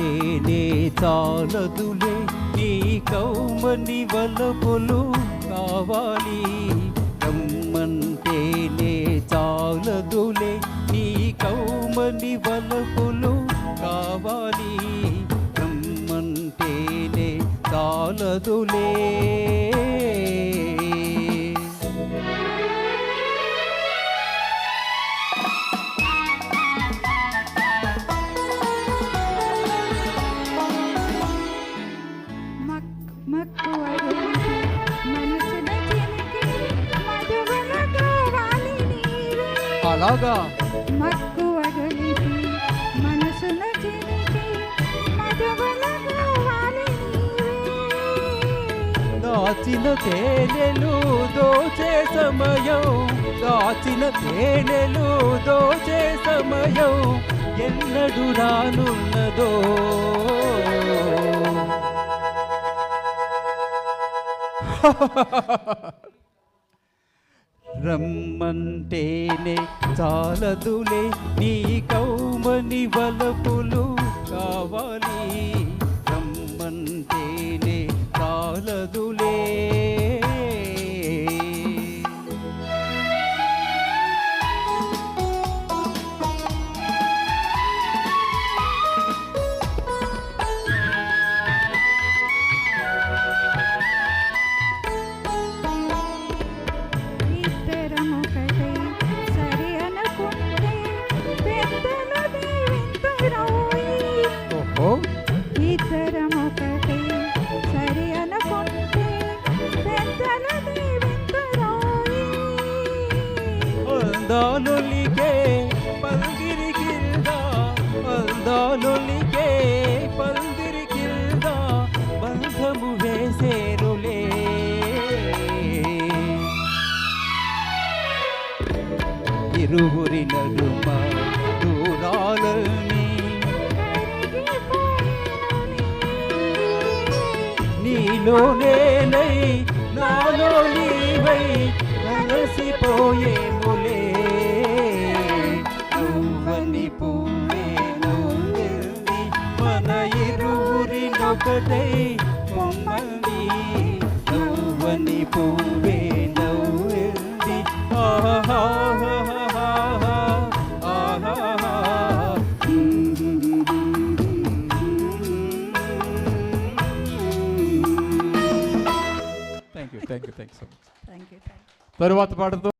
రమ్మంటేనే చాలదులే నీ కౌమని వలపులు కావాలి. రమ్మంటేనే చాలదులే నీ కౌమని వలపులు కావాలి. రమ్మంటేనే చాలదులే. అలాగా దాచిన తేనెలు దోచే సమయం, దాచిన తేనెలు దోచే సమయం ఎన్నడు రానున్నదో. రమ్మంటేనే చాలదులే నీ కౌమని వలపులు కావాలి. రమ్మంటేనే చాలదులే. అందాలొలికే పందిరి కింద, అందాలొలికే పందిరి కింద బంధము వేసేరులే. ఇరువురి నడుమ దూరాలని నీలోనేనై నాలో నీవై కలిసిపోయేములే. నువ్వని పువ్వే నువ్వెల్లి మన ఇరువురినొకటై పొమ్మంది. నువ్వని పువ్వే నువ్వెల్లి ఆహా థ్యాంక్ యూ సో మచ్. తరువాత పాటతో